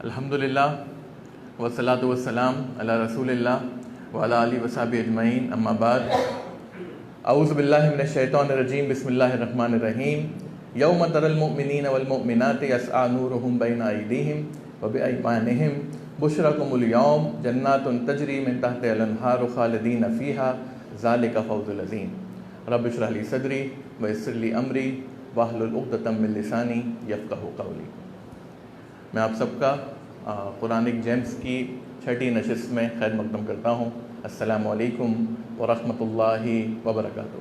الحمدللہ والصلاۃ والسلام علی رسول اللہ وعلی آلہ وصحبہ اجمعین، اما بعد۔ اعوذ باللہ من الشیطان الرجیم، بسم اللہ الرحمن الرحیم۔ یوم تری المؤمنین والمؤمنات یسعی نورہم بین ایدیہم وبایمانہم بشراکم الیوم جنات تجری من تحتہا الانہار خالدین فیہا ذالک فوز العظیم۔ رب اشرح لی صدری ویسر لی امری واحلل عقدۃ من لسانی یفقہوا قولی۔ میں آپ سب کا قرآنک جیمز کی 6ٹھی نشست میں خیر مقدم کرتا ہوں۔ السلام علیکم ورحمۃ اللہ وبرکاتہ۔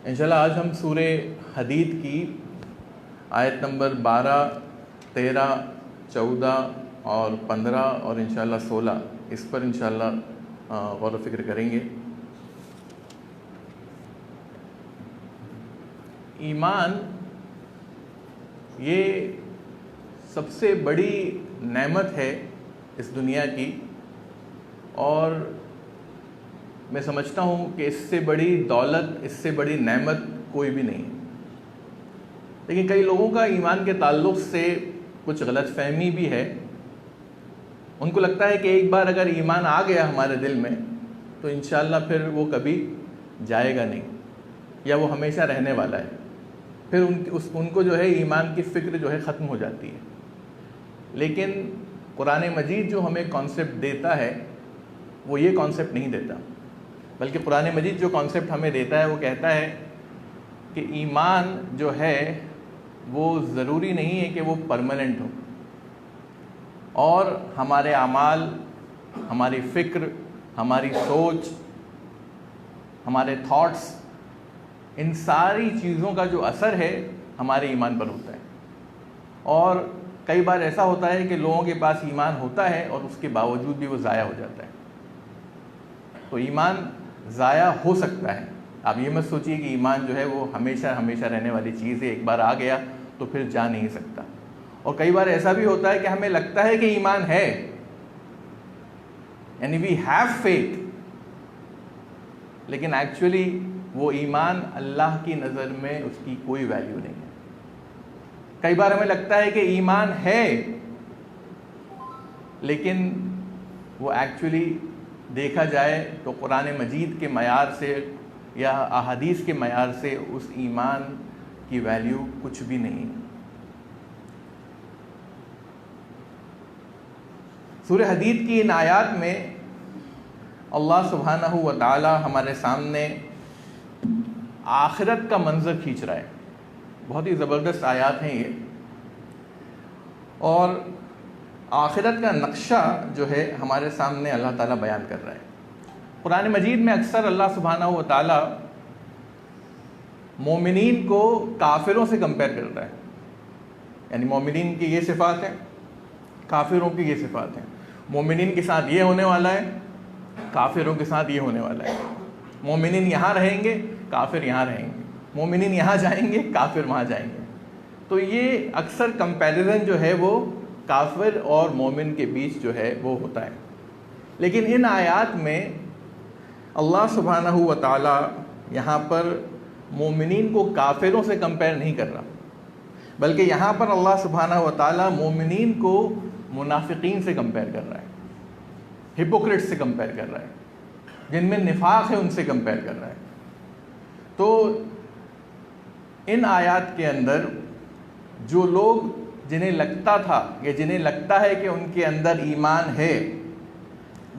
انشاءاللہ آج ہم سورہ حدید کی آیت نمبر 12، 13، 14 اور 15 اور انشاءاللہ 16 اس پر انشاءاللہ غور و فکر کریں گے۔ ایمان یہ سب سے بڑی نعمت ہے اس دنیا کی، اور میں سمجھتا ہوں کہ اس سے بڑی دولت، اس سے بڑی نعمت کوئی بھی نہیں ہے۔ لیکن کئی لوگوں کا ایمان کے تعلق سے کچھ غلط فہمی بھی ہے۔ ان کو لگتا ہے کہ ایک بار اگر ایمان آ گیا ہمارے دل میں تو انشاءاللہ پھر وہ کبھی جائے گا نہیں، یا وہ ہمیشہ رہنے والا ہے، پھر ان کو جو ہے ایمان کی فکر جو ہے ختم ہو جاتی ہے۔ لیکن قرآن مجید جو ہمیں کانسیپٹ دیتا ہے وہ یہ کانسیپٹ نہیں دیتا، بلکہ قرآن مجید جو کانسیپٹ ہمیں دیتا ہے وہ کہتا ہے کہ ایمان جو ہے وہ ضروری نہیں ہے کہ وہ پرماننٹ ہو، اور ہمارے اعمال، ہماری فکر، ہماری سوچ، ہمارے تھاٹس، ان ساری چیزوں کا جو اثر ہے ہمارے ایمان پر ہوتا ہے۔ اور کئی بار ایسا ہوتا ہے کہ لوگوں کے پاس ایمان ہوتا ہے اور اس کے باوجود بھی وہ ضائع ہو جاتا ہے۔ تو ایمان ضائع ہو سکتا ہے، آپ یہ مت سوچیے کہ ایمان جو ہے وہ ہمیشہ ہمیشہ رہنے والی چیز ہے، ایک بار آ گیا تو پھر جا نہیں سکتا۔ اور کئی بار ایسا بھی ہوتا ہے کہ ہمیں لگتا ہے کہ ایمان ہے، یعنی وی ہیو فیتھ، لیکن ایکچولی وہ ایمان اللہ کی نظر میں اس کی کوئی ویلیو نہیں ہے۔ کئی بار ہمیں لگتا ہے کہ ایمان ہے، لیکن وہ ایکچولی دیکھا جائے تو قرآن مجید کے معیار سے یا احادیث کے معیار سے اس ایمان کی ویلیو کچھ بھی نہیں ہے۔ سورہ حدید کی ان آیات میں اللہ سبحانہ و تعالی ہمارے سامنے آخرت کا منظر کھینچ رہا ہے۔ بہت ہی زبردست آیات ہیں یہ، اور آخرت کا نقشہ جو ہے ہمارے سامنے اللہ تعالیٰ بیان کر رہا ہے۔ قرآن مجید میں اکثر اللہ سبحانہ و تعالیٰ مومنین کو کافروں سے کمپیئر کرتا ہے، یعنی مومنین کی یہ صفات ہیں، کافروں کی یہ صفات ہیں۔ مومنین کے ساتھ یہ ہونے والا ہے، کافروں کے ساتھ یہ ہونے والا ہے۔ مومنین یہاں رہیں گے، کافر یہاں رہیں گے۔ مومنین یہاں جائیں گے، کافر وہاں جائیں گے۔ تو یہ اکثر کمپیریزن جو ہے وہ کافر اور مومن کے بیچ جو ہے وہ ہوتا ہے۔ لیکن ان آیات میں اللہ سبحانہ و تعالیٰ یہاں پر مومنین کو کافروں سے کمپیئر نہیں کر رہا، بلکہ یہاں پر اللہ سبحانہ و تعالیٰ مومنین کو منافقین سے کمپیئر کر رہا ہے، ہپوکریٹ سے کمپیئر کر رہا ہے، جن میں نفاق ہے ان سے کمپیئر کر رہا ہے۔ تو ان آیات کے اندر جو لوگ جنہیں لگتا تھا یا جنہیں لگتا ہے کہ ان کے اندر ایمان ہے،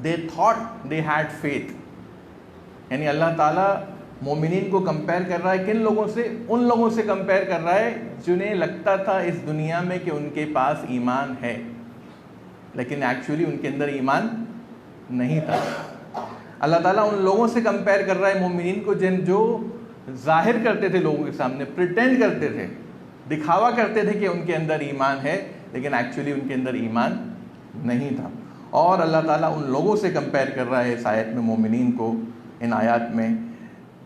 they thought they had faith، یعنی اللہ تعالیٰ مومنین کو کمپیئر کر رہا ہے کن لوگوں سے؟ ان لوگوں سے کمپیئر کر رہا ہے جنہیں لگتا تھا اس دنیا میں کہ ان کے پاس ایمان ہے، لیکن ایکچولی ان کے اندر ایمان نہیں تھا۔ اللہ تعالیٰ ان لوگوں سے کمپیئر کر رہا ہے مومنین کو جو ظاہر کرتے تھے، لوگوں کے سامنے پریٹینڈ کرتے تھے، دکھاوا کرتے تھے کہ ان کے اندر ایمان ہے، لیکن ایکچولی ان کے اندر ایمان نہیں تھا۔ اور اللہ تعالیٰ ان لوگوں سے کمپیئر کر رہا ہے اس آیت میں مومنین کو، ان آیات میں،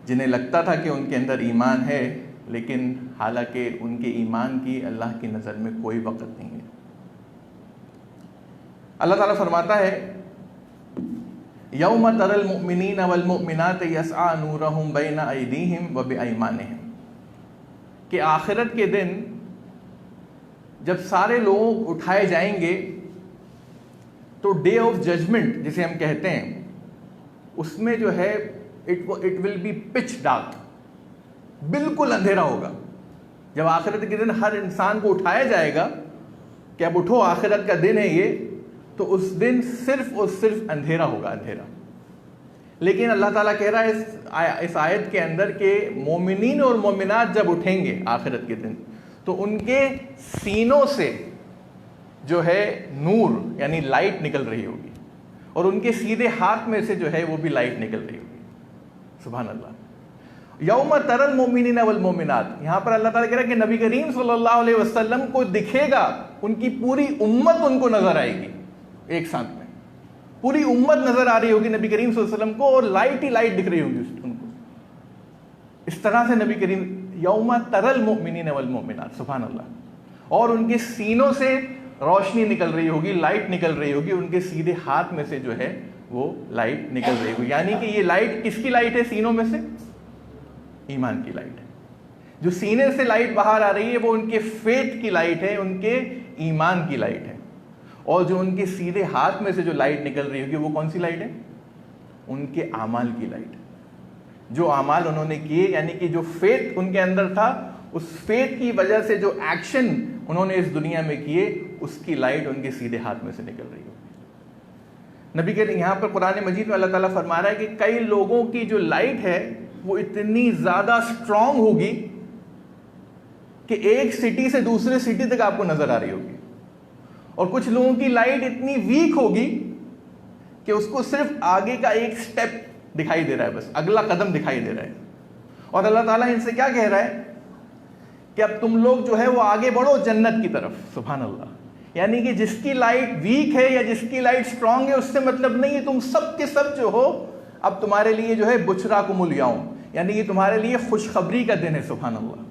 جنہیں لگتا تھا کہ ان کے اندر ایمان ہے، لیکن حالانکہ ان کے ایمان کی اللہ کی نظر میں کوئی وقت نہیں ہے۔ اللہ تعالیٰ فرماتا ہے یوم تری المؤمنین والمؤمنات یسعی نورہم بین ایدیہم وبایمانہم، کہ آخرت کے دن جب سارے لوگ اٹھائے جائیں گے تو ڈے آف ججمنٹ جسے ہم کہتے ہیں، اس میں جو ہے it will be pitch dark, بالکل اندھیرا ہوگا. جب آخرت کے دن ہر انسان کو اٹھایا جائے گا کہ اب اٹھو آخرت کا دن ہے یہ، تو اس دن صرف اور صرف اندھیرا ہوگا، اندھیرا. لیکن اللہ تعالیٰ کہہ رہا ہے اس آیت کے اندر کہ مومنین اور مومنات جب اٹھیں گے آخرت کے دن تو ان کے سینوں سے جو ہے نور یعنی لائٹ نکل رہی ہوگی، اور ان کے سیدھے ہاتھ میں سے جو ہے وہ بھی لائٹ نکل رہی ہوگی. سبحان اللہ. یوم تری المؤمنین والمؤمنات، یہاں پر اللہ تعالیٰ کہہ رہا ہے کہ نبی کریم صلی اللہ علیہ وسلم کو دکھے گا، ان کی پوری امت ان کو نظر آئے گی ایک ساتھ میں، پوری امت نظر آ رہی ہوگی نبی کریم صلی اللہ علیہ وسلم کو، اور لائٹ ہی لائٹ دکھ رہی ہوگی ان کو. اس طرح سے نبی کریم یوم تری المؤمنین والمؤمنات، سبحان اللہ. اور ان کے سینوں سے روشنی نکل رہی ہوگی، لائٹ نکل رہی ہوگی، ان کے سیدھے ہاتھ میں سے جو ہے وہ لائٹ نکل رہی ہوگی. یعنی کہ یہ لائٹ کس کی لائٹ ہے سینوں میں سے؟ ایمان کی لائٹ ہے. جو سینے سے لائٹ باہر آ رہی ہے وہ ان کے فیتھ کی لائٹ ہے، ان کے ایمان کی لائٹ ہے. اور جو ان کے سیدھے ہاتھ میں سے جو لائٹ نکل رہی ہوگی وہ کون سی لائٹ ہے؟ ان کے اعمال کی لائٹ. جو اعمال انہوں نے کیے، یعنی کہ جو فیتھ ان کے اندر تھا، اس فیتھ کی وجہ سے جو ایکشن انہوں نے اس دنیا میں کیے، اس کی لائٹ ان کے سیدھے ہاتھ میں سے نکل رہی ہوگی. نبی کے یہاں پر قرآن مجید میں اللہ تعالیٰ فرما رہا ہے کہ کئی لوگوں کی جو لائٹ ہے وہ اتنی زیادہ اسٹرانگ ہوگی کہ ایک سٹی سے دوسرے سٹی تک آپ کو نظر آ رہی ہوگی، اور کچھ لوگوں کی لائٹ اتنی ویک ہوگی کہ اس کو صرف آگے کا ایک سٹیپ دکھائی دے رہا ہے، بس اگلا قدم دکھائی دے رہا ہے. اور اللہ تعالیٰ ان سے کیا کہہ رہا ہے کہ اب تم لوگ جو ہے وہ آگے بڑھو جنت کی طرف. سبحان اللہ. یعنی کہ جس کی لائٹ ویک ہے یا جس کی لائٹ اسٹرانگ ہے اس سے مطلب نہیں ہے، تم سب کے سب جو ہو اب تمہارے لیے جو ہے بشراکم الیوم، یعنی یہ تمہارے لیے خوشخبری کا دن ہے. سبحان اللہ.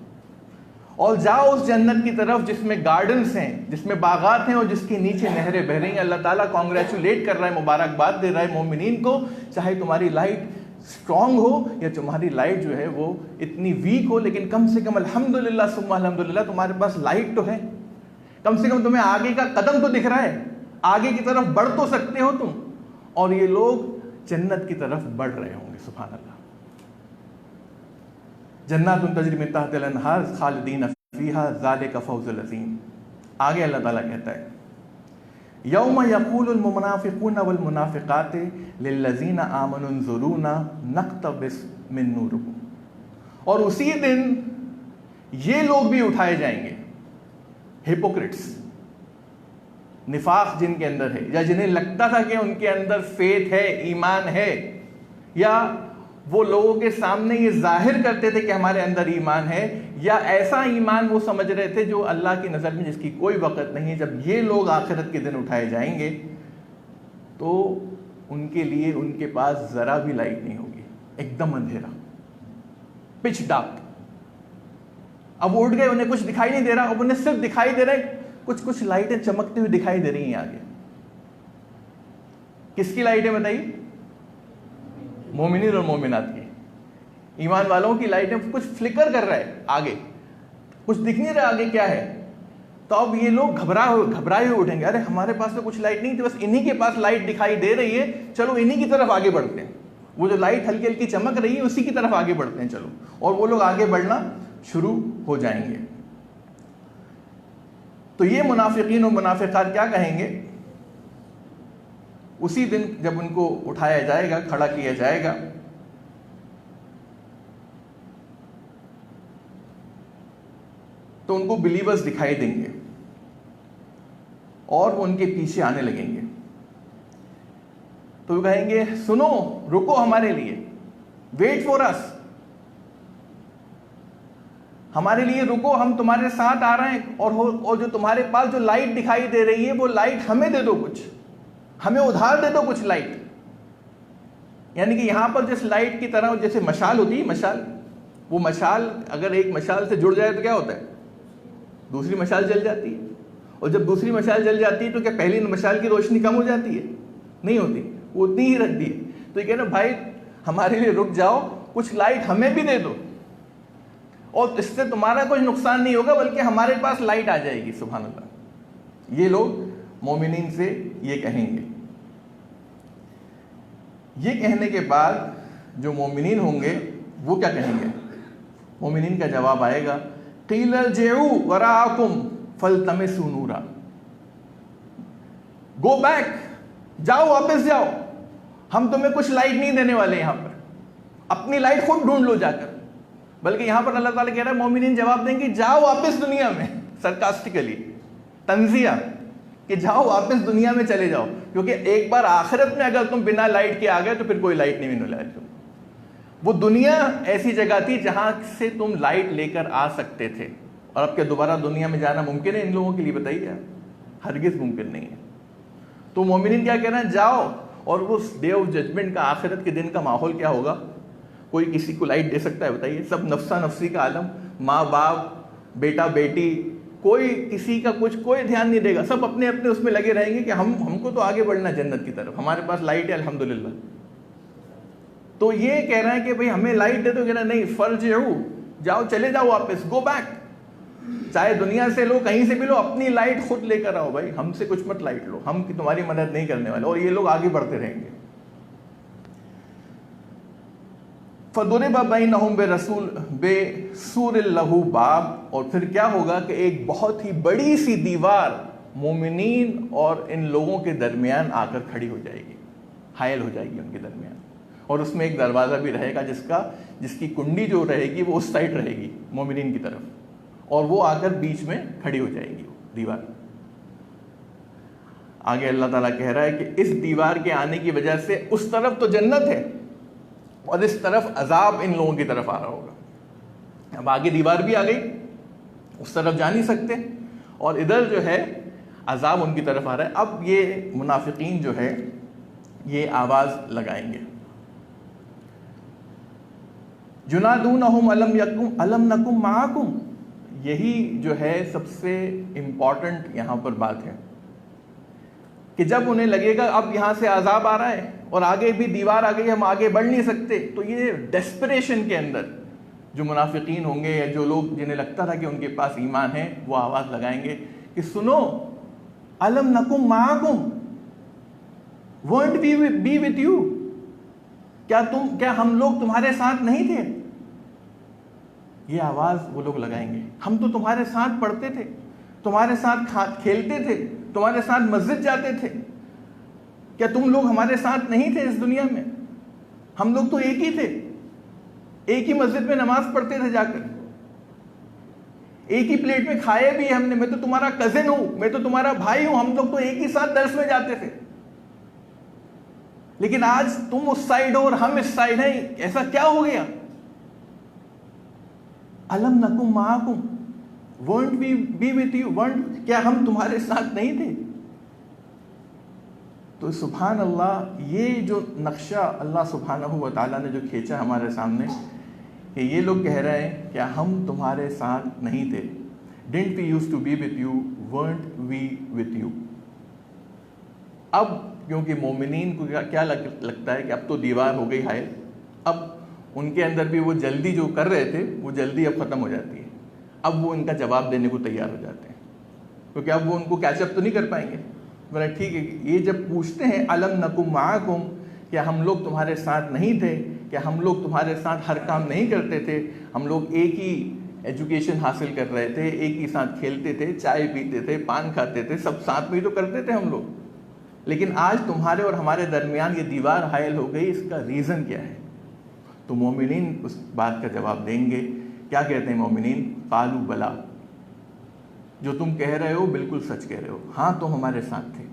اور جاؤ اس جنت کی طرف جس میں گارڈنز ہیں، جس میں باغات ہیں، اور جس کے نیچے نہریں بہ رہی ہیں. اللہ تعالیٰ کانگریچولیٹ کر رہا ہے، مبارکباد دے رہا ہے مومنین کو، چاہے تمہاری لائٹ اسٹرانگ ہو یا تمہاری لائٹ جو ہے وہ اتنی ویک ہو، لیکن کم سے کم الحمدللہ ثم الحمدللہ تمہارے پاس لائٹ تو ہے. کم سے کم تمہیں آگے کا قدم تو دکھ رہا ہے، آگے کی طرف بڑھ تو سکتے ہو تم. اور یہ لوگ جنت کی طرف بڑھ رہے ہوں گے. سبحان اللہ. جنات تجری من تحت الانہار خالدین فیہا ذالک فوز العظیم. آگے اللہ تعالیٰ کہتا ہے یوم یقول المنافقون والمنافقات للذین آمنوا انظرونا نقتبس من نورکم. اور اسی دن یہ لوگ بھی اٹھائے جائیں گے، ہپوکریٹس، نفاق جن کے اندر ہے، یا جنہیں لگتا تھا کہ ان کے اندر فیتھ ہے، ایمان ہے، یا وہ لوگوں کے سامنے یہ ظاہر کرتے تھے کہ ہمارے اندر ایمان ہے، یا ایسا ایمان وہ سمجھ رہے تھے جو اللہ کی نظر میں جس کی کوئی وقت نہیں ہے. جب یہ لوگ آخرت کے دن اٹھائے جائیں گے تو ان کے لیے ان کے پاس ذرا بھی لائٹ نہیں ہوگی، ایک دم اندھیرا، پچ ڈارک. اب وہ اٹھ گئے، انہیں کچھ دکھائی نہیں دے رہا، اب انہیں صرف دکھائی دے رہا ہے کچھ لائٹیں چمکتی ہوئی دکھائی دے رہی ہیں آگے. کس کی لائٹیں بتائیے؟ مومنین اور مومنات کی. ایمان والوں کی لائٹیں کچھ فلکر کر رہا ہے آگے، کچھ دکھ نہیں رہا آگے کیا ہے. تو اب یہ لوگ گھبرائے ہوئے اٹھیں گے، ارے ہمارے پاس تو کچھ لائٹ نہیں تھی، بس انہی کے پاس لائٹ دکھائی دے رہی ہے، چلو انہی کی طرف آگے بڑھتے ہیں. وہ جو لائٹ ہلکی ہلکی چمک رہی ہے اسی کی طرف آگے بڑھتے ہیں چلو. اور وہ لوگ آگے بڑھنا شروع ہو جائیں گے. تو یہ منافقین و منافقات کیا کہیں گے اسی دن جب ان کو اٹھایا جائے گا، کھڑا کیا جائے گا؟ تو ان کو بلیورز دکھائی دیں گے اور وہ ان کے پیچھے آنے لگیں گے. تو وہ کہیں گے سنو، رکو ہمارے لیے، ویٹ فور اس، ہمارے لیے رکو، ہم تمہارے ساتھ آ رہے ہیں. اور جو تمہارے پاس جو لائٹ دکھائی دے رہی ہے وہ لائٹ ہمیں دے دو، کچھ ہمیں ادھار دے دو کچھ لائٹ. یعنی کہ یہاں پر جس لائٹ کی طرح جیسے مشال ہوتی ہے، مشال، وہ مشال اگر ایک مشال سے جڑ جائے تو کیا ہوتا ہے؟ دوسری مشال جل جاتی ہے. اور جب دوسری مشال جل جاتی ہے تو کیا پہلی مشال کی روشنی کم ہو جاتی ہے؟ نہیں ہوتی، وہ اتنی ہی رکھتی ہے. تو یہ کہنا بھائی ہمارے لیے رک جاؤ, کچھ لائٹ ہمیں بھی دے دو, اور اس سے تمہارا کوئی نقصان نہیں ہوگا بلکہ ہمارے پاس لائٹ آ جائے گی. سبحان اللہ. یہ لوگ مومنین سے یہ کہیں گے. یہ کہنے کے بعد جو مومنین ہوں گے وہ کیا کہیں گے؟ مومنین کا جواب آئے گا قیل ارجعوا وراءکم فالتمسوا نورا. گو بیک, جاؤ واپس جاؤ, ہم تمہیں کچھ لائٹ نہیں دینے والے یہاں پر, اپنی لائٹ خود ڈھونڈ لو جا کر. بلکہ یہاں پر اللہ تعالیٰ کہہ رہا ہے مومنین جواب دیں گے جاؤ واپس دنیا میں, سرکاسٹیکلی, تنزیہ, کہ جاؤ واپس دنیا میں چلے جاؤ, کیونکہ ایک بار آخرت میں اگر تم بنا لائٹ کے آ گئے تو پھر کوئی لائٹ نہیں ملنے والی. وہ دنیا ایسی جگہ تھی جہاں سے تم لائٹ لے کر آ سکتے تھے, اور اب کیا دوبارہ دنیا میں جانا ممکن ہے ان لوگوں کے لیے؟ بتائیے آپ, ہرگز ممکن نہیں ہے. تو مومنین کیا کہہ رہے ہیں جاؤ, اور اس ڈے آف ججمنٹ کا, آخرت کے دن کا ماحول کیا ہوگا؟ کوئی کسی کو لائٹ دے سکتا ہے بتائیے؟ سب نفسا نفسی کا عالم, ماں باپ, بیٹا بیٹی, کوئی کسی کا کچھ کوئی دھیان نہیں دے گا, سب اپنے اپنے اس میں لگے رہیں گے کہ ہم کو تو آگے بڑھنا جنت کی طرف, ہمارے پاس لائٹ ہے الحمدللہ. تو یہ کہہ رہے ہیں کہ بھئی ہمیں لائٹ دے دو, کہہ رہے ہیں نہیں, فرجعوا, جاؤ چلے جاؤ واپس, گو بیک, چاہے دنیا سے لو کہیں سے بھی لو, اپنی لائٹ خود لے کر آؤ بھائی, ہم سے کچھ مت لائٹ لو, ہم تمہاری مدد نہیں کرنے والے. اور یہ لوگ آگے بڑھتے رہیں گے. فَضُرِبَ بَيْنَهُمْ بِسُورٍ لَهُ بَابٌ, اور پھر کیا ہوگا کہ ایک بہت ہی بڑی سی دیوار مومنین اور ان لوگوں کے درمیان آ کر کھڑی ہو جائے گی, حائل ہو جائے گی ان کے درمیان, اور اس میں ایک دروازہ بھی رہے گا جس کی کنڈی جو رہے گی وہ اس سائڈ رہے گی مومنین کی طرف, اور وہ آ کر بیچ میں کھڑی ہو جائے گی دیوار. آگے اللہ تعالیٰ کہہ رہا ہے کہ اس دیوار کے آنے کی وجہ سے اس طرف تو جنت ہے اور اس طرف عذاب ان لوگوں کی طرف آ رہا ہوگا. اب آگے دیوار بھی آ گئی, اس طرف جا نہیں سکتے, اور ادھر جو ہے عذاب ان کی طرف آ رہا ہے. اب یہ منافقین جو ہے یہ آواز لگائیں گے, جنادونہم الم نکم معکم. یہی جو ہے سب سے امپورٹنٹ یہاں پر بات ہے کہ جب انہیں لگے گا اب یہاں سے عذاب آ رہا ہے اور آگے بھی دیوار آ گئی, ہم آگے بڑھ نہیں سکتے, تو یہ ڈیسپریشن کے اندر جو منافقین ہوں گے یا جو لوگ جنہیں لگتا تھا کہ ان کے پاس ایمان ہے, وہ آواز لگائیں گے کہ سنو, الم نکم معکم, weren't we be with you, کیا ہم لوگ تمہارے ساتھ نہیں تھے؟ یہ آواز وہ لوگ لگائیں گے, ہم تو تمہارے ساتھ پڑھتے تھے, تمہارے ساتھ کھیلتے تھے, تمہارے ساتھ مسجد جاتے تھے, کیا تم لوگ ہمارے ساتھ نہیں تھے اس دنیا میں؟ ہم لوگ تو ایک ہی تھے, ایک ہی مسجد میں نماز پڑھتے تھے جا کر, ایک ہی پلیٹ میں کھائے بھی ہم نے, میں تو تمہارا کزن ہوں, میں تو تمہارا بھائی ہوں, ہم لوگ تو ایک ہی ساتھ درس میں جاتے تھے. لیکن آج تم اس سائڈ ہو اور ہم اس سائڈ ہیں, ایسا کیا ہو گیا؟ الم نکم معکم, weren't we be with you, کیا ہم تمہارے ساتھ نہیں تھے؟ تو سبحان اللہ, یہ جو نقشہ اللہ سبحانہ و تعالیٰ نے جو کھینچا ہمارے سامنے کہ یہ لوگ کہہ رہے ہیں کیا ہم تمہارے ساتھ نہیں تھے, didn't we used to be with you, weren't we with you. اب کیونکہ مومنین کو کیا لگتا ہے کہ اب تو دیوار ہو گئی حائل, اب ان کے اندر بھی وہ جلدی جو کر رہے تھے وہ جلدی اب ختم ہو جاتی ہے, اب وہ ان کا جواب دینے کو تیار ہو جاتے ہیں, کیونکہ اب وہ ان کو کیچ اپ تو نہیں کر پائیں گے. بولا ٹھیک ہے, یہ جب پوچھتے ہیں الم نکم معکم, کیا ہم لوگ تمہارے ساتھ نہیں تھے, کیا ہم لوگ تمہارے ساتھ ہر کام نہیں کرتے تھے, ہم لوگ ایک ہی ایجوکیشن حاصل کر رہے تھے, ایک ہی ساتھ کھیلتے تھے, چائے پیتے تھے, پان کھاتے تھے, سب ساتھ میں ہی تو کرتے تھے ہم لوگ, لیکن آج تمہارے اور ہمارے درمیان یہ دیوار حائل ہو گئی, اس کا ریزن کیا ہے؟ تو مومنین اس بات کا جواب دیں گے. کیا کہتے ہیں مومنین؟ قالوا بلا, جو تم کہہ رہے ہو بالکل سچ کہہ رہے ہو, ہاں تم ہمارے ساتھ تھے,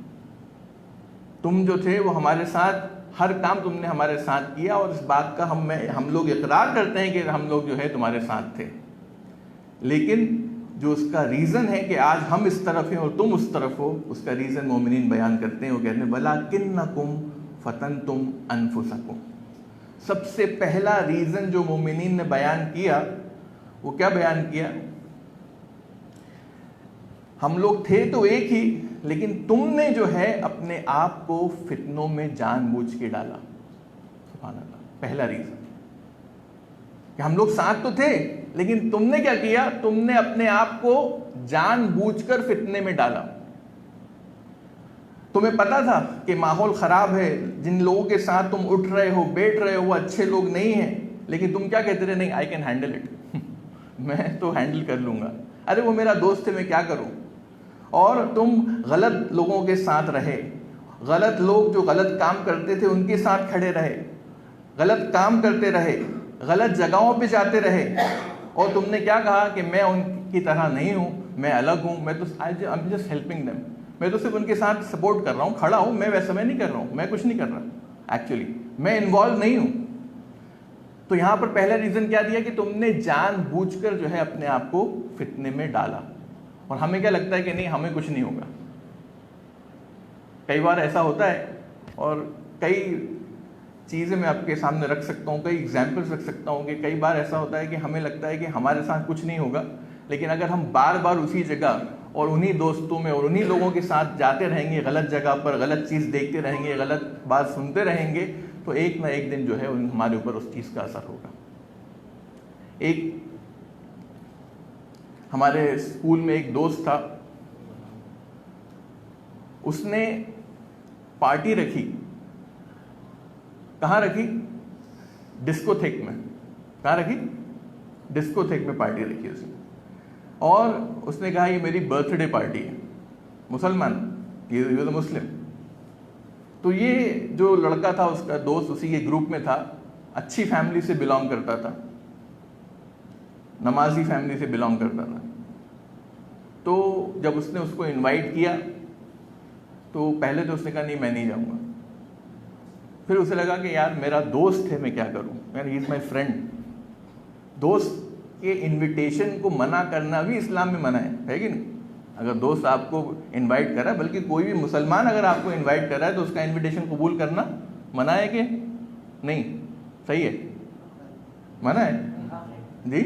تم جو تھے وہ ہمارے ساتھ, ہر کام تم نے ہمارے ساتھ کیا, اور اس بات کا ہم لوگ اقرار کرتے ہیں کہ ہم لوگ جو ہے تمہارے ساتھ تھے, لیکن جو اس کا ریزن ہے کہ آج ہم اس طرف ہیں اور تم اس طرف ہو, اس کا ریزن مومنین بیان کرتے ہیں. وہ کہتے ہیں وَلَٰكِنَّكُمْ فَتَنْتُمْ أَنفُسَكُمْ. سب سے پہلا ریزن جو مومنین نے بیان کیا وہ کیا بیان کیا؟ ہم لوگ تھے تو ایک ہی, لیکن تم نے جو ہے اپنے آپ کو فتنوں میں جان بوجھ کے ڈالا. سبحان اللہ. پہلا ریزن کہ ہم لوگ ساتھ تو تھے لیکن تم نے کیا کیا, تم نے اپنے آپ کو جان بوجھ کر فتنے میں ڈالا. تمہیں پتا تھا کہ ماحول خراب ہے, جن لوگوں کے ساتھ تم اٹھ رہے ہو بیٹھ رہے ہو وہ اچھے لوگ نہیں ہیں, لیکن تم کیا کہتے رہے, نہیں آئی کین ہینڈل اٹ, میں تو ہینڈل کر لوں گا, ارے وہ میرا دوست ہے میں کیا کروں. اور تم غلط لوگوں کے ساتھ رہے, غلط لوگ جو غلط کام کرتے تھے ان کے ساتھ کھڑے رہے, غلط کام کرتے رہے, غلط جگہوں پہ جاتے رہے, اور تم نے کیا کہا کہ میں ان کی طرح نہیں ہوں, میں الگ ہوں, میں تو I'm just helping them, میں تو صرف ان کے ساتھ سپورٹ کر رہا ہوں, کھڑا ہوں, میں ویسا میں نہیں کر رہا ہوں, میں کچھ نہیں کر رہا, ایکچولی میں انوالو نہیں ہوں. تو یہاں پر پہلا ریزن کیا دیا کہ تم نے جان بوجھ کر جو ہے اپنے آپ کو فتنے میں ڈالا. اور ہمیں کیا لگتا ہے کہ نہیں ہمیں کچھ نہیں ہوگا. کئی بار ایسا ہوتا ہے, اور کئی چیزیں میں آپ کے سامنے رکھ سکتا ہوں, کئی ایگزامپلس رکھ سکتا ہوں کہ کئی بار ایسا ہوتا ہے کہ ہمیں لگتا ہے کہ ہمارے ساتھ کچھ نہیں ہوگا, لیکن اگر ہم بار بار اسی جگہ اور انہی دوستوں میں اور انہی لوگوں کے ساتھ جاتے رہیں گے, غلط جگہ پر غلط چیز دیکھتے رہیں گے, غلط بات سنتے رہیں گے, تو ایک نہ ایک دن جو ہے ہمارے اوپر اس چیز کا اثر ہوگا. ایک ہمارے اسکول میں ایک دوست تھا, اس نے پارٹی رکھی. کہاں رکھی؟ ڈسکو تھیک میں. کہاں رکھی؟ ڈسکو تھیک میں پارٹی رکھی اس نے, اور اس نے کہا یہ میری برتھ ڈے پارٹی ہے. مسلمان, یہ تو مسلم. تو یہ جو لڑکا تھا اس کا دوست اسی کے گروپ میں تھا, اچھی فیملی سے بلانگ کرتا تھا, نمازی فیملی سے بلانگ کرتا تھا. تو جب اس نے اس کو انوائٹ کیا تو پہلے تو اس نے کہا نہیں میں نہیں جاؤں گا. پھر اسے لگا کہ یار میرا دوست ہے میں کیا کروں, یار ہی از مائی فرینڈ. دوست کے انویٹیشن کو منع کرنا بھی اسلام میں منع ہے کہ نہیں؟ اگر دوست آپ کو انوائٹ کر رہا ہے, بلکہ کوئی بھی مسلمان اگر آپ کو انوائٹ کر رہا ہے تو اس کا انویٹیشن قبول کرنا منع ہے کہ نہیں؟ صحیح ہے, منع ہے جی,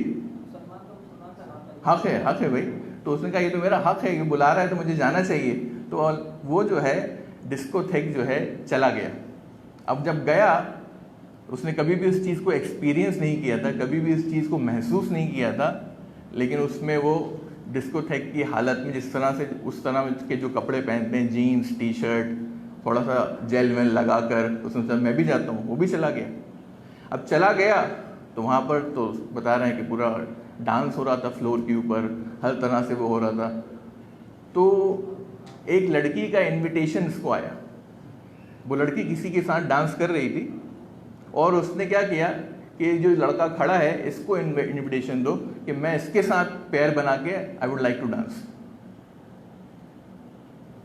حق ہے, حق ہے بھائی. تو اس نے کہا یہ تو میرا حق ہے, یہ بلا رہا ہے تو مجھے جانا چاہیے. تو وہ جو ہے ڈسکو تھیک جو ہے چلا گیا. اب جب گیا, اس نے کبھی بھی اس چیز کو ایکسپیرینس نہیں کیا تھا, کبھی بھی اس چیز کو محسوس نہیں کیا تھا, لیکن اس میں وہ ڈسکو تھیک کی حالت میں جس طرح سے اس طرح کے جو کپڑے پہنتے ہیں, جینس ٹی شرٹ, تھوڑا سا جیل ویل لگا کر, اس نے سوچا میں بھی جاتا ہوں, وہ بھی چلا گیا. اب چلا گیا تو وہاں پر تو بتا رہے ہیں کہ پورا ڈانس ہو رہا تھا فلور کے اوپر, ہر طرح سے وہ ہو رہا تھا. تو ایک لڑکی کا انویٹیشن اس کو آیا. وہ لڑکی کسی کے ساتھ ڈانس کر رہی تھی, اور اس نے کیا کیا کہ جو لڑکا کھڑا ہے اس کو انویٹیشن دو کہ میں اس کے ساتھ پیر بنا کے I would like to dance.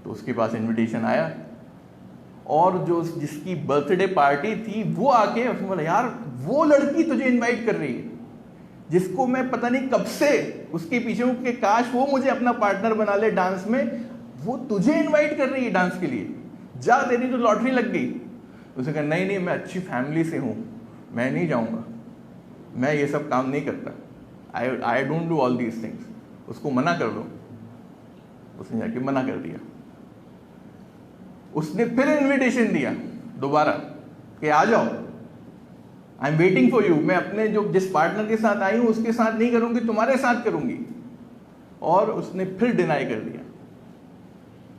تو اس کے پاس انویٹیشن آیا, اور جو جس کی برتھ ڈے پارٹی تھی وہ آ کے اس نے بولا یار وہ لڑکی تجھے انوائٹ کر رہی ہے جس کو میں پتہ نہیں کب سے اس کے پیچھے ہوں کہ کاش وہ مجھے اپنا پارٹنر بنا لے ڈانس میں, وہ تجھے انوائٹ کر رہی ہے ڈانس کے لیے, جا تیری تو لاٹری لگ گئی. اس نے کہا نہیں نہیں میں اچھی فیملی سے ہوں, میں نہیں جاؤں گا, میں یہ سب کام نہیں کرتا, I don't do all these things. اس کو منع کر دو. اس نے جا کے منع کر دیا. اس نے پھر انویٹیشن دیا دوبارہ کہ آ جاؤ, I am waiting for you, میں اپنے جو جس پارٹنر کے ساتھ آئی ہوں اس کے ساتھ نہیں کروں گی, تمہارے ساتھ کروں گی. اور اس نے پھر ڈینائی کر دیا.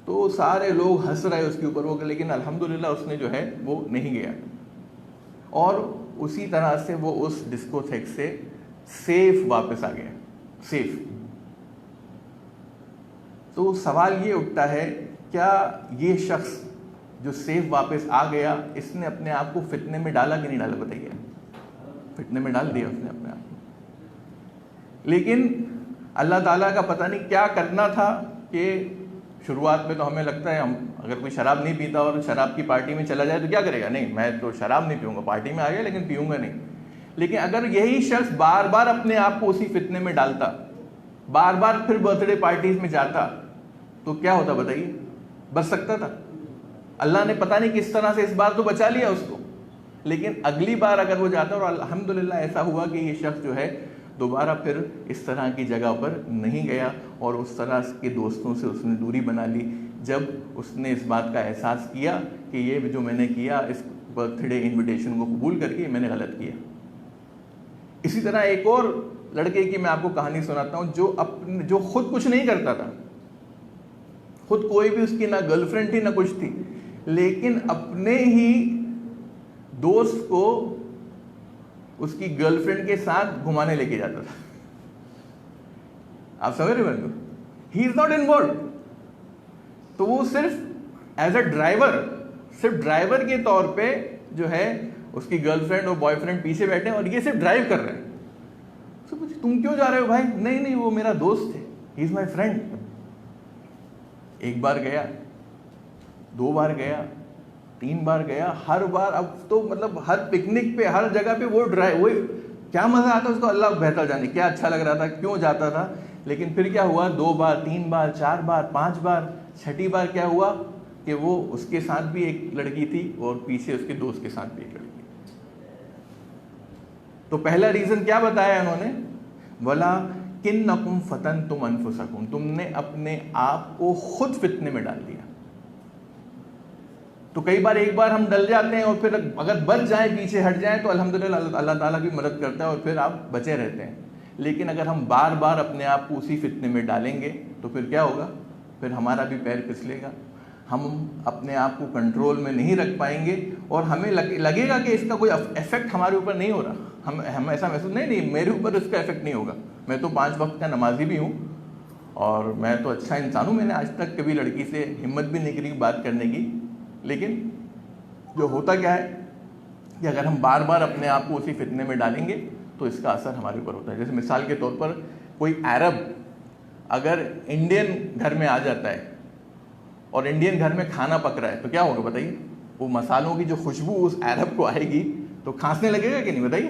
تو سارے لوگ ہنس رہے اس کے اوپر ہو گئے, لیکن الحمدللہ اس نے جو ہے وہ نہیں گیا, اور اسی طرح سے وہ اس ڈسکو تھیک سے سیف واپس آ گیا, سیف. تو سوال یہ اٹھتا ہے کیا یہ شخص جو سیف واپس آ گیا اس نے اپنے آپ کو فتنے میں ڈالا کہ نہیں ڈالا؟ بتائیے. فتنے میں ڈال دیا اس نے اپنے آپ کو. لیکن اللہ تعالیٰ کا پتہ نہیں کیا کرنا تھا کہ شروعات میں تو ہمیں لگتا ہے ہم اگر کوئی شراب نہیں پیتا اور شراب کی پارٹی میں چلا جائے تو کیا کرے گا, نہیں میں تو شراب نہیں پیوں گا, پارٹی میں آ گیا لیکن پیوں گا نہیں. لیکن اگر یہی شخص بار بار اپنے آپ کو اسی فتنے میں ڈالتا, بار بار پھر برتھ ڈے پارٹیز میں جاتا, تو کیا ہوتا بتائیے؟ بچ سکتا تھا. اللہ نے پتہ نہیں کس طرح سے اس بار تو بچا لیا اس کو, لیکن اگلی بار اگر وہ جاتا, اور الحمدللہ ایسا ہوا کہ یہ شخص جو ہے دوبارہ پھر اس طرح کی جگہ پر نہیں گیا, اور اس طرح کے دوستوں سے اس نے دوری بنا لی. جب اس نے اس بات کا احساس کیا کہ یہ جو میں نے کیا برتھ ڈے انویٹیشن کو قبول کر کے میں نے غلط کیا. اسی طرح ایک اور لڑکے کی میں آپ کو کہانی سناتا ہوں جو خود کچھ نہیں کرتا تھا, خود کوئی بھی اس کی نہ گرل فرینڈ تھی نہ کچھ تھی, لیکن اپنے ہی دوست کو اس کی گرل فرینڈ کے ساتھ گھمانے لے کے جاتا تھا. آپ سمجھ رہے ہیں؟ ہی از ناٹ انوالوڈ. تو وہ صرف ایز اے ڈرائیور, صرف ڈرائیور کے طور پہ جو ہے اس کی گرل فرینڈ اور بوائے فرینڈ پیچھے بیٹھے ہیں اور یہ صرف ڈرائیو کر رہے ہیں. تم کیوں جا رہے ہو بھائی؟ نہیں وہ میرا دوست ہے, ہی از مائی فرینڈ. ایک بار گیا, 2 بار گیا, 3 بار گیا, ہر بار اب تو مطلب ہر پکنک پہ ہر جگہ پہ وہ کیا مزہ آتا اس کو اللہ بہتر جانے, کیا اچھا لگ رہا تھا, کیوں جاتا تھا. لیکن پھر کیا ہوا, 2 بار 3 بار 4 بار 5 بار, 6ٹھی بار کیا ہوا کہ وہ اس کے ساتھ بھی ایک لڑکی تھی اور پیچھے اس کے دوست کے ساتھ بھی ایک لڑکی. تو پہلا ریزن کیا بتایا انہوں نے, وَلَٰكِنَّكُمْ فَتَنْتُمْ أَنفُسَكُمْ, تم نے اپنے آپ کو خود فتنے میں ڈال دیا. تو کئی بار ایک بار ہم ڈل جاتے ہیں اور پھر اگر بچ جائیں, پیچھے ہٹ جائیں تو الحمدللہ اللہ تعالیٰ بھی مدد کرتا ہے اور پھر آپ بچے رہتے ہیں. لیکن اگر ہم بار بار اپنے آپ کو اسی فتنے میں ڈالیں گے تو پھر کیا ہوگا, پھر ہمارا بھی پیر پھسلے گا, ہم اپنے آپ کو کنٹرول میں نہیں رکھ پائیں گے اور ہمیں لگے گا کہ اس کا کوئی افیکٹ ہمارے اوپر نہیں ہو رہا. ہم ایسا محسوس نہیں میرے اوپر اس کا افیکٹ نہیں ہوگا, میں تو 5 وقت کا نمازی بھی ہوں اور میں تو اچھا انسان ہوں, میں نے آج تک کبھی لڑکی سے ہمت بھی نہیں کری بات کرنے کی. لیکن جو ہوتا کیا ہے کہ اگر ہم بار بار اپنے آپ کو اسی فتنے میں ڈالیں گے تو اس کا اثر ہمارے اوپر ہوتا ہے. جیسے مثال کے طور پر کوئی عرب اگر انڈین گھر میں آ جاتا ہے اور انڈین گھر میں کھانا پک رہا ہے تو کیا ہوگا بتائیے, وہ مسالوں کی جو خوشبو اس عرب کو آئے گی تو کھانسنے لگے گا کہ نہیں, بتائیے,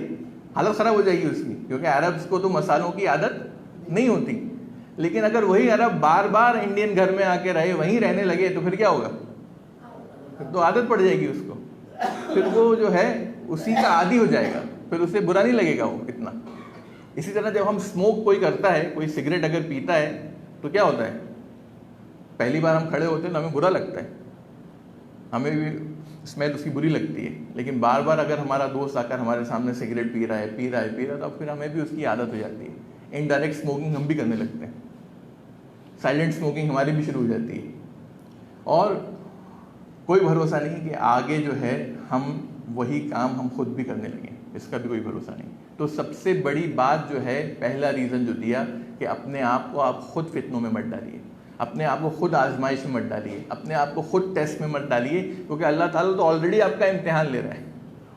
حالت خراب ہو جائے گی اس کی, کیونکہ عربس کو تو مسالوں کی عادت نہیں ہوتی. لیکن اگر وہی عرب بار بار انڈین گھر میں آ کے رہے, وہیں رہنے لگے تو پھر کیا ہوگا, پھر تو عادت پڑ جائے گی اس کو, پھر وہ جو ہے اسی کا عادی ہو جائے گا, پھر اسے برا نہیں لگے گا وہ اتنا. اسی طرح جب ہم اسموک کوئی کرتا ہے, کوئی سگریٹ اگر پیتا ہے تو کیا ہوتا ہے, پہلی بار ہم کھڑے ہوتے ہیں تو ہمیں برا لگتا ہے, ہمیں بھی اسمیل اس کی بری لگتی ہے. لیکن بار بار اگر ہمارا دوست آ کر ہمارے سامنے سگریٹ پی رہا ہے تو پھر ہمیں بھی اس کی عادت ہو جاتی ہے. انڈائریکٹ اسموکنگ ہم بھی کرنے لگتے ہیں, سائلنٹ اسموکنگ ہماری بھی شروع ہو جاتی ہے. اور کوئی بھروسہ نہیں کہ آگے جو ہے ہم وہی کام ہم خود بھی کرنے لگیں, اس کا بھی کوئی بھروسہ نہیں. تو سب سے بڑی بات جو ہے, پہلا ریزن جو دیا کہ اپنے آپ کو آپ خود فتنوں میں مت ڈالیے, اپنے آپ کو خود آزمائش میں مت ڈالیے, اپنے آپ کو خود ٹیسٹ میں مت ڈالیے, کیونکہ اللہ تعالیٰ تو آلریڈی آپ کا امتحان لے رہا ہے,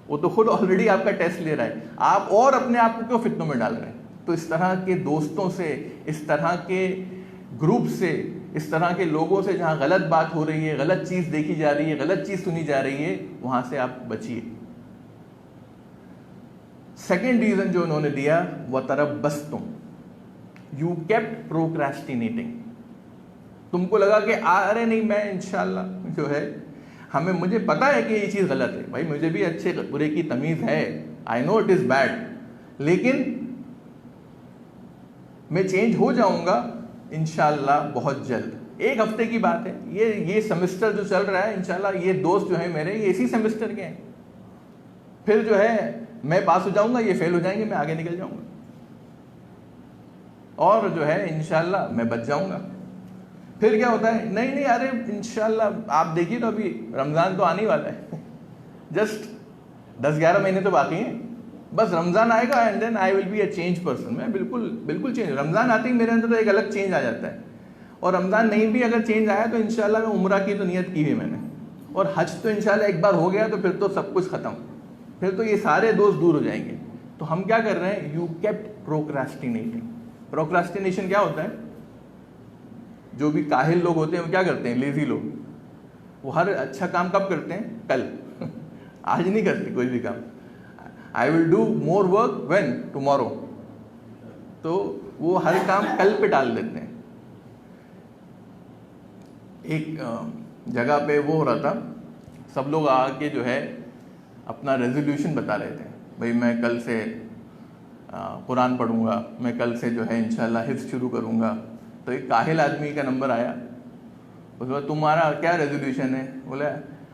وہ تو خود آلریڈی آپ کا ٹیسٹ لے رہا ہے, آپ اور اپنے آپ کو کیوں فتنوں میں ڈال رہے ہیں. تو اس طرح کے دوستوں سے, اس طرح کے گروپ سے, اس طرح کے لوگوں سے جہاں غلط بات ہو رہی ہے, غلط چیز دیکھی جا رہی ہے, غلط چیز سنی جا رہی ہے, وہاں سے آپ بچیے. سیکنڈ ریزن جو انہوں نے دیا, وَتَرَبَّصْتُمْ, یو کیپٹ پروکراسٹینیٹنگ. تم کو لگا کہ ارے نہیں میں انشاءاللہ جو ہے مجھے پتا ہے کہ یہ چیز غلط ہے, بھائی مجھے بھی اچھے برے کی تمیز ہے, آئی نو اٹ از بیڈ, لیکن میں چینج ہو جاؤں گا انشاءاللہ بہت جلد. 1 ہفتے کی بات ہے, یہ سیمسٹر جو چل رہا ہے انشاءاللہ یہ دوست جو ہیں میرے یہ اسی سیمسٹر کے ہیں, پھر جو ہے میں پاس ہو جاؤں گا, یہ فیل ہو جائیں گے, میں آگے نکل جاؤں گا اور جو ہے انشاءاللہ میں بچ جاؤں گا. پھر کیا ہوتا ہے, نہیں ارے انشاءاللہ آپ دیکھیے تو ابھی رمضان تو آنے والا ہے, جسٹ 10-11 مہینے تو باقی ہیں, بس رمضان آئے گا and then I will be a change person. میں بالکل چینج, رمضان آتے ہی میرے اندر تو ایک الگ چینج آ جاتا ہے. اور رمضان نہیں بھی اگر چینج آیا تو انشاءاللہ میں عمرہ کی تو نیت کی ہے میں نے, اور حج تو انشاءاللہ ایک بار ہو گیا تو پھر تو سب کچھ ختم, پھر تو یہ سارے دوست دور ہو جائیں گے. تو ہم کیا کر رہے ہیں, یو کیپٹ پروکراسٹینیٹنگ. پروکراسٹینیشن کیا ہوتا ہے, جو بھی کاہل لوگ ہوتے ہیں وہ کیا کرتے ہیں, لیزی لوگ, وہ ہر اچھا کام کب کرتے ہیں, کل, آج نہیں کرتے کوئی بھی کام. I will do more work when tomorrow, تو وہ ہر کام کل پہ ڈال دیتے ہیں. ایک جگہ پہ وہ ہو رہا تھا, سب لوگ آ کے جو ہے اپنا ریزولوشن بتا رہے تھے, بھائی میں کل سے قرآن پڑھوں گا, میں کل سے جو ہے انشاءاللہ حفظ شروع کروں گا. تو ایک کاہل آدمی کا نمبر آیا, اس کے بعد تمہارا کیا ریزولوشن ہے, بولا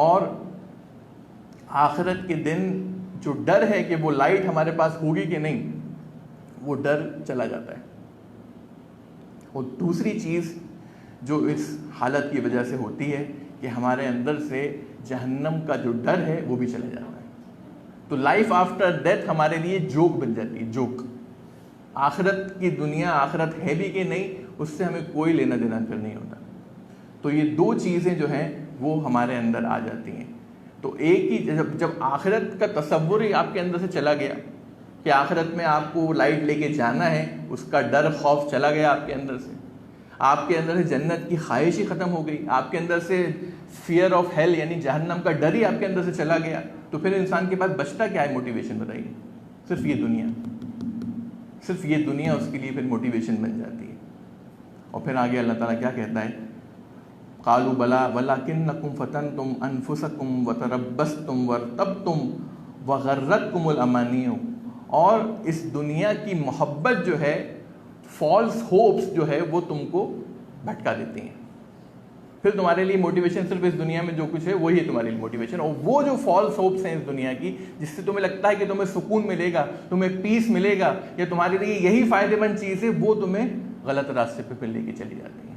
اور آخرت کے دن جو ڈر ہے کہ وہ لائٹ ہمارے پاس ہوگی کہ نہیں، وہ ڈر چلا جاتا ہے. اور دوسری چیز جو اس حالت کی وجہ سے ہوتی ہے کہ ہمارے اندر سے جہنم کا جو ڈر ہے وہ بھی چلا جاتا ہے. تو لائف آفٹر ڈیتھ ہمارے لیے جوک بن جاتی ہے، جوک. آخرت کی دنیا آخرت ہے بھی کہ نہیں، اس سے ہمیں کوئی لینا دینا پھر نہیں ہوتا. تو یہ دو چیزیں جو ہیں وہ ہمارے اندر آ جاتی ہیں. تو ایک ہی جب آخرت کا تصور ہی آپ کے اندر سے چلا گیا کہ آخرت میں آپ کو لائٹ لے کے جانا ہے، اس کا ڈر خوف چلا گیا آپ کے اندر سے، آپ کے اندر سے جنت کی خواہش ہی ختم ہو گئی، آپ کے اندر سے فیئر آف ہیل یعنی جہنم کا ڈر ہی آپ کے اندر سے چلا گیا، تو پھر انسان کے پاس بچتا کیا ہے موٹیویشن؟ بتائیے. صرف یہ دنیا، صرف یہ دنیا اس کے لیے پھر موٹیویشن بن جاتی ہے. اور پھر آگے اللہ تعالیٰ کیا کہتا ہے؟ قالوا بلا ولکنکم فتنتم انفسکم وتربصتم وارتبتم وغرتکم الامانی. اور اس دنیا کی محبت جو ہے، فالس ہوپس جو ہے، وہ تم کو بھٹکا دیتی ہیں. پھر تمہارے لیے موٹیویشن صرف اس دنیا میں جو کچھ ہے وہی ہے تمہارے لیے موٹیویشن. اور وہ جو فالس ہوپس ہیں اس دنیا کی، جس سے تمہیں لگتا ہے کہ تمہیں سکون ملے گا، تمہیں پیس ملے گا، یا تمہارے لیے یہی فائدے مند چیز ہے، وہ تمہیں غلط راستے پہ پھر لے کے چلی جاتی ہیں.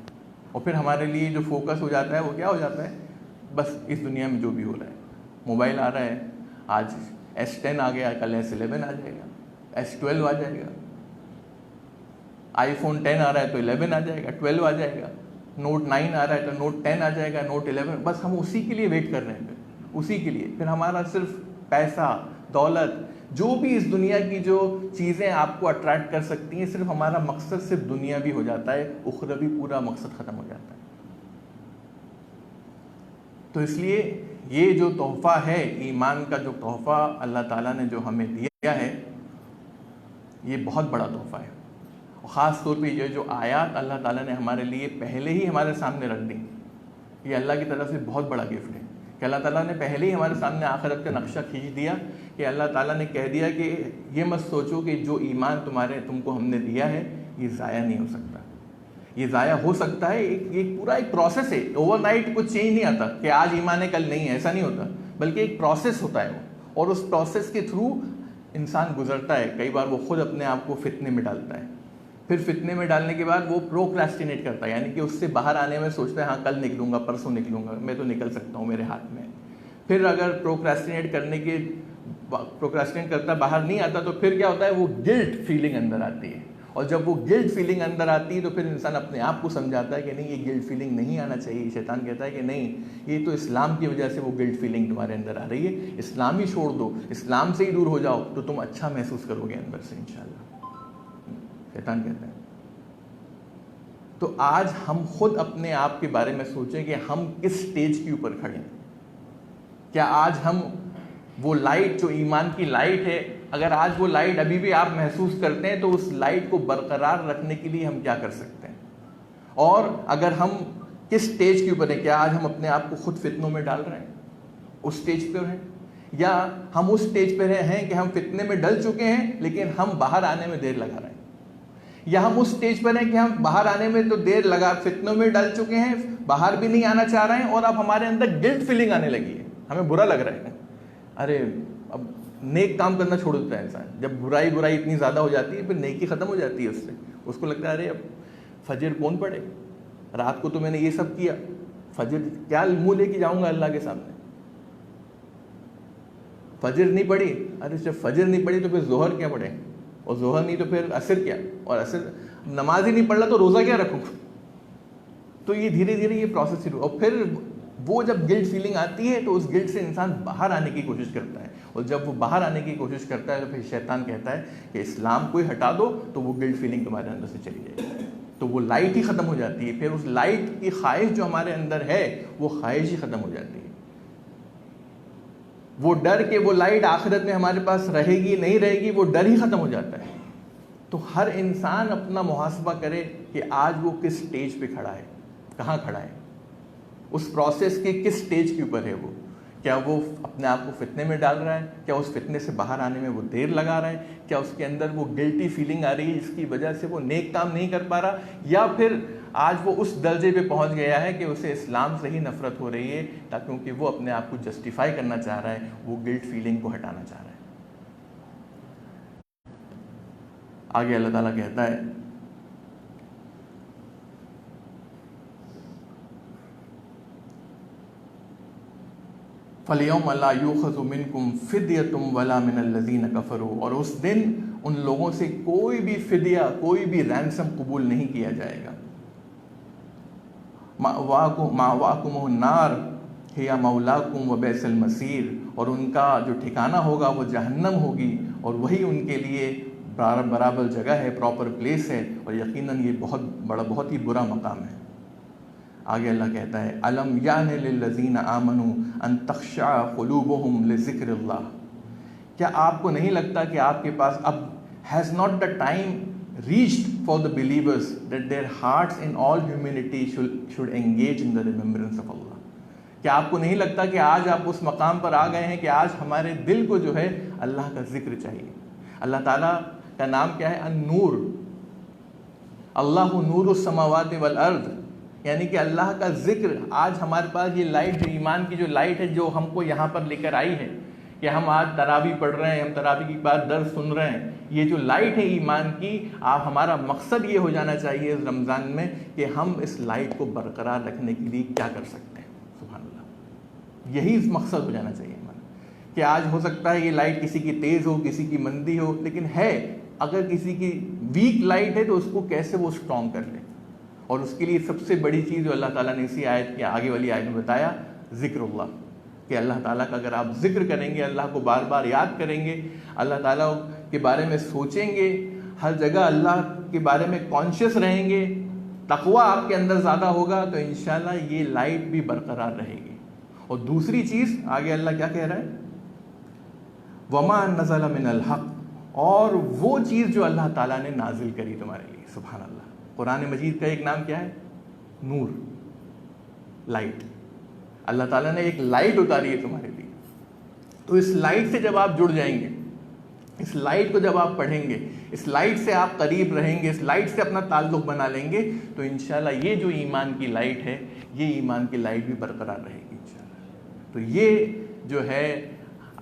اور پھر ہمارے لیے جو فوکس ہو جاتا ہے وہ کیا ہو جاتا ہے؟ بس اس دنیا میں جو بھی ہو رہا ہے. موبائل آ رہا ہے، آج S10 آ گیا، کل S11 آ جائے گا، S12 آ جائے گا. آئی فون 10 آ رہا ہے تو 11 آ جائے گا، 12 آ جائے گا. نوٹ 9 آ رہا ہے تو نوٹ 10 آ جائے گا، نوٹ 11. بس ہم اسی کے لیے ویٹ کر رہے ہیں، پھر اسی کے لیے. پھر ہمارا صرف پیسہ، دولت، جو بھی اس دنیا کی جو چیزیں آپ کو اٹریکٹ کر سکتی ہیں، صرف ہمارا مقصد صرف دنیا بھی ہو جاتا ہے، اخروی پورا مقصد ختم ہو جاتا ہے. تو اس لیے یہ جو تحفہ ہے، ایمان کا جو تحفہ اللہ تعالیٰ نے جو ہمیں دیا ہے، یہ بہت بڑا تحفہ ہے. خاص طور پہ یہ جو آیات اللہ تعالیٰ نے ہمارے لیے پہلے ہی ہمارے سامنے رکھ دیں، یہ اللہ کی طرف سے بہت بڑا گفٹ ہے کہ اللہ تعالیٰ نے پہلے ہی ہمارے سامنے آخرت کا نقشہ کھینچ دیا. کہ اللہ تعالیٰ نے کہہ دیا کہ یہ مت سوچو کہ جو ایمان تم کو ہم نے دیا ہے یہ ضائع نہیں ہو سکتا. یہ ضائع ہو سکتا ہے، ایک پورا ایک پروسیس ہے. اوور نائٹ کچھ چینج نہیں آتا کہ آج ایمان ہے کل نہیں ہے، ایسا نہیں ہوتا، بلکہ ایک پروسیس ہوتا ہے وہ. اور اس پروسیس کے تھرو انسان گزرتا ہے. کئی بار وہ خود اپنے آپ کو فتنے میں ڈالتا ہے، پھر فتنے میں ڈالنے کے بعد وہ پروکریسٹینیٹ کرتا ہے، یعنی کہ اس سے باہر آنے میں سوچتا ہے ہاں کل نکلوں گا، پرسوں نکلوں گا، میں تو نکل سکتا ہوں، میرے ہاتھ میں. پھر اگر پروکریسٹینیٹ کرتا باہر نہیں آتا تو پھر کیا ہوتا ہے؟ وہ گلٹ فیلنگ اندر آتی ہے. اور جب وہ گلٹ فیلنگ اندر آتی ہے تو پھر انسان اپنے آپ کو سمجھاتا ہے کہ نہیں، یہ گلٹ فیلنگ نہیں آنا چاہیے. شیطان کہتا ہے کہ نہیں، یہ تو اسلام کی وجہ سے وہ گلٹ فیلنگ تمہارے اندر آ رہی ہے، اسلام ہی چھوڑ دو، اسلام سے ہی دور ہو جاؤ تو تم اچھا محسوس کرو گے اندر سے انشاءاللہ. شیطان کہتا ہے. تو آج ہم خود اپنے آپ کے بارے میں سوچیں کہ ہم کس سٹیج کے اوپر کھڑے ہیں. کیا آج ہم وہ لائٹ جو ایمان کی لائٹ ہے، اگر آج وہ لائٹ ابھی بھی آپ محسوس کرتے ہیں تو اس لائٹ کو برقرار رکھنے کے لیے ہم کیا کر سکتے ہیں؟ اور اگر ہم کس سٹیج کے اوپر ہیں، کیا آج ہم اپنے آپ کو خود فتنوں میں ڈال رہے ہیں، اس سٹیج پہ ہیں، یا ہم اس سٹیج پہ ہیں کہ ہم فتنے میں ڈل چکے ہیں لیکن ہم باہر آنے میں دیر لگا رہے ہیں، یا ہم اس سٹیج پر ہیں کہ ہم باہر آنے میں تو دیر لگا، فتنوں میں ڈل چکے ہیں، باہر بھی نہیں آنا چاہ رہے ہیں، اور اب ہمارے اندر گلٹ فیلنگ آنے لگی ہے، ہمیں برا لگ رہا ہے. ارے اب نیک کام کرنا چھوڑ دیتا ہے انسان. جب برائی اتنی زیادہ ہو جاتی ہے پھر نیکی ختم ہو جاتی ہے اس سے. اس کو لگتا ہے ارے اب فجر کون پڑھے، رات کو تو میں نے یہ سب کیا، فجر کیا منہ لے کے جاؤں گا اللہ کے سامنے. فجر نہیں پڑھی، ارے جب فجر نہیں پڑھی تو پھر ظہر کیا پڑھیں، اور ظہر نہیں تو پھر عصر کیا، اور عصر نماز ہی نہیں پڑھ رہا تو روزہ کیا رکھوں. تو یہ دھیرے دھیرے یہ پروسیس شروع. اور پھر وہ جب گلٹ فیلنگ آتی ہے تو اس گلٹ سے انسان باہر آنے کی کوشش کرتا ہے، اور جب وہ باہر آنے کی کوشش کرتا ہے تو پھر شیطان کہتا ہے کہ اسلام کو ہی ہٹا دو تو وہ گلٹ فیلنگ تمہارے اندر سے چلی جائے گی، تو وہ لائٹ ہی ختم ہو جاتی ہے. پھر اس لائٹ کی خواہش جو ہمارے اندر ہے وہ خواہش ہی ختم ہو جاتی ہے. وہ ڈر کہ وہ لائٹ آخرت میں ہمارے پاس رہے گی نہیں رہے گی، وہ ڈر ہی ختم ہو جاتا ہے. تو ہر انسان اپنا محاسبہ کرے کہ آج وہ کس سٹیج پہ کھڑا ہے، کہاں کھڑا ہے، اس پروسیس کے کس سٹیج کے اوپر ہے وہ. کیا وہ اپنے آپ کو فتنے میں ڈال رہا ہے؟ کیا اس فتنے سے باہر آنے میں وہ دیر لگا رہا ہے؟ کیا اس کے اندر وہ گلٹی فیلنگ آ رہی ہے جس کی وجہ سے وہ نیک کام نہیں کر پا رہا؟ یا پھر آج وہ اس درجے پہ پہنچ گیا ہے کہ اسے اسلام سے ہی نفرت ہو رہی ہے کیونکہ وہ اپنے آپ کو جسٹیفائی کرنا چاہ رہا ہے، وہ گلٹ فیلنگ کو ہٹانا چاہ رہا ہے۔ آگے اللہ تعالیٰ کہتا ہے فَالْيَوْمَ لَا يُؤْخَذُ مِنْكُمْ فِدْيَةٌ وَلَا مِنَ الَّذِينَ كَفَرُوا، اور اس دن ان لوگوں سے کوئی بھی فدیہ، کوئی بھی رینسم قبول نہیں کیا جائے گا۔ مَأْوَاكُمُ النَّارُ هِيَ مَوْلَاكُمْ وَبِئْسَ الْمَصِيرُ، اور ان کا جو ٹھکانہ ہوگا وہ جہنم ہوگی اور وہی ان کے لیے برابر جگہ ہے، پراپر پلیس ہے، اور یقیناً یہ بہت ہی برا مقام ہے۔ آگے اللہ کہتا ہے أَلَمْ يَعْنِ لِلَّذِينَ آمَنُوا أَن تَخْشَعَ قُلُوبُهُمْ لِذِكْرِ اللَّهِ، کیا آپ کو نہیں لگتا کہ آپ کے پاس اب has not the time reached for the believers that their hearts in all humility should engage in the remembrance of Allah؟ کیا آپ کو نہیں لگتا کہ آج آپ اس مقام پر آ گئے ہیں کہ آج ہمارے دل کو جو ہے اللہ کا ذکر چاہیے؟ اللہ تعالیٰ کا نام کیا ہے؟ النور، اللہ نور السماوات والارض، یعنی کہ اللہ کا ذکر آج ہمارے پاس یہ لائٹ، جو ایمان کی جو لائٹ ہے جو ہم کو یہاں پر لے کر آئی ہے کہ ہم آج تراویح پڑھ رہے ہیں، ہم تراویح کے بعد درس سن رہے ہیں، یہ جو لائٹ ہے ایمان کی، ہمارا مقصد یہ ہو جانا چاہیے اس رمضان میں کہ ہم اس لائٹ کو برقرار رکھنے کے لیے کیا کر سکتے ہیں۔ سبحان اللہ، یہی مقصد ہو جانا چاہیے ہمارا کہ آج ہو سکتا ہے یہ لائٹ کسی کی تیز ہو، کسی کی مندی ہو، لیکن ہے اگر کسی کی ویک لائٹ ہے تو اس کو کیسے وہ اسٹرانگ کر لے، اور اس کے لیے سب سے بڑی چیز جو اللہ تعالیٰ نے اسی آیت کے آگے والی آیت میں بتایا، ذکر اللہ، کہ اللہ تعالیٰ کا اگر آپ ذکر کریں گے، اللہ کو بار بار یاد کریں گے، اللہ تعالیٰ کے بارے میں سوچیں گے، ہر جگہ اللہ کے بارے میں کانشیس رہیں گے، تقویٰ آپ کے اندر زیادہ ہوگا تو انشاءاللہ یہ لائٹ بھی برقرار رہے گی۔ اور دوسری چیز آگے اللہ کیا کہہ رہا ہے؟ وما نزل من الحق، اور وہ چیز جو اللہ تعالیٰ نے نازل کری تمہارے لیے۔ سبحان اللہ، قرآن مجید کا ایک نام کیا ہے؟ نور، لائٹ۔ اللہ تعالیٰ نے ایک لائٹ اتاری ہے تمہارے لیے، تو اس لائٹ سے جب آپ جڑ جائیں گے، اس لائٹ کو جب آپ پڑھیں گے، اس لائٹ سے آپ قریب رہیں گے، اس لائٹ سے اپنا تعلق بنا لیں گے، تو انشاءاللہ یہ جو ایمان کی لائٹ ہے، یہ ایمان کی لائٹ بھی برقرار رہے گی انشاءاللہ۔ تو یہ جو ہے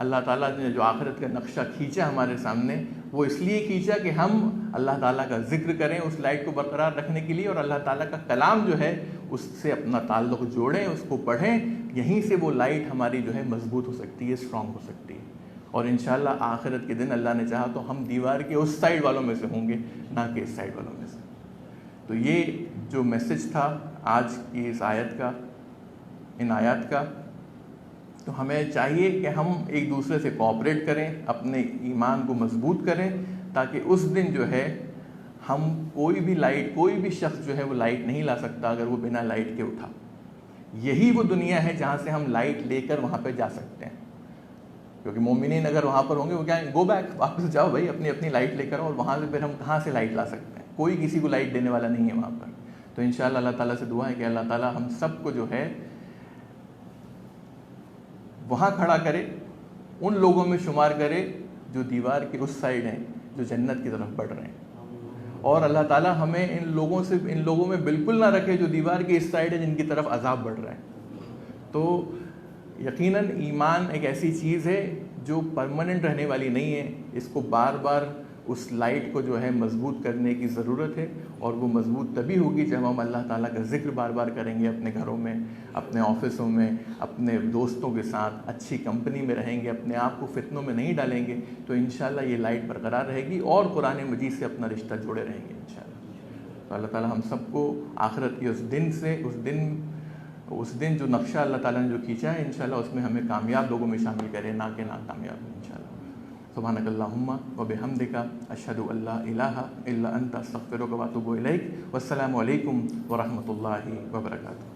اللہ تعالیٰ نے جو آخرت کا نقشہ کھینچا ہمارے سامنے، وہ اس لیے کھینچا کہ ہم اللہ تعالیٰ کا ذکر کریں اس لائٹ کو برقرار رکھنے کے لیے، اور اللہ تعالیٰ کا کلام جو ہے اس سے اپنا تعلق جوڑیں، اس کو پڑھیں، یہیں سے وہ لائٹ ہماری جو ہے مضبوط ہو سکتی ہے، اسٹرانگ ہو سکتی ہے، اور انشاءاللہ آخرت کے دن اللہ نے چاہا تو ہم دیوار کے اس سائڈ والوں میں سے ہوں گے، نہ کہ اس سائڈ والوں میں سے۔ تو یہ جو میسج تھا آج کی اس آیت کا، ان آیات کا، تو ہمیں چاہیے کہ ہم ایک دوسرے سے کوآپریٹ کریں، اپنے ایمان کو مضبوط کریں، تاکہ اس دن جو ہے ہم کوئی بھی لائٹ، کوئی بھی شخص جو ہے وہ لائٹ نہیں لا سکتا اگر وہ بنا لائٹ کے اٹھا۔ یہی وہ دنیا ہے جہاں سے ہم لائٹ لے کر وہاں پہ جا سکتے ہیں، کیونکہ مومنین اگر وہاں پر ہوں گے وہ کہیں گو بیک، واپس جاؤ بھائی، اپنی اپنی لائٹ لے کر، اور وہاں سے پھر ہم کہاں سے لائٹ لا سکتے ہیں؟ کوئی کسی کو لائٹ دینے والا نہیں ہے وہاں پر۔ تو انشاءاللہ اللہ تعالیٰ سے دعا ہے کہ اللہ تعالیٰ ہم سب کو جو ہے وہاں کھڑا کرے، ان لوگوں میں شمار کرے جو دیوار کے اس سائڈ ہیں، جو جنت کی طرف بڑھ رہے ہیں، اور اللہ تعالیٰ ہمیں ان لوگوں میں بالکل نہ رکھے جو دیوار کے اس سائڈ ہے جن کی طرف عذاب بڑھ رہا ہے۔ تو یقیناً ایمان ایک ایسی چیز ہے جو پرماننٹ رہنے والی نہیں ہے، اس کو بار بار اس لائٹ کو جو ہے مضبوط کرنے کی ضرورت ہے، اور وہ مضبوط تبھی ہوگی جب ہم اللہ تعالیٰ کا ذکر بار بار کریں گے، اپنے گھروں میں، اپنے آفسوں میں، اپنے دوستوں کے ساتھ اچھی کمپنی میں رہیں گے، اپنے آپ کو فتنوں میں نہیں ڈالیں گے، تو انشاءاللہ یہ لائٹ برقرار رہے گی اور قرآن مجید سے اپنا رشتہ جوڑے رہیں گے انشاءاللہ۔ تو اللہ تعالیٰ ہم سب کو آخرت کے اس دن جو نقشہ اللہ تعالیٰ نے جو کھینچا ہے، انشاءاللہ اس میں ہمیں کامیاب لوگوں میں شامل کرے، نہ کہ ناکامیاب میں انشاءاللہ۔ سبحانک اللہم و بحمدک، اشہد ان لا الہ الا انت، استغفرک و اتوب الیک، والسلام علیکم ورحمۃ اللہ وبرکاتہ۔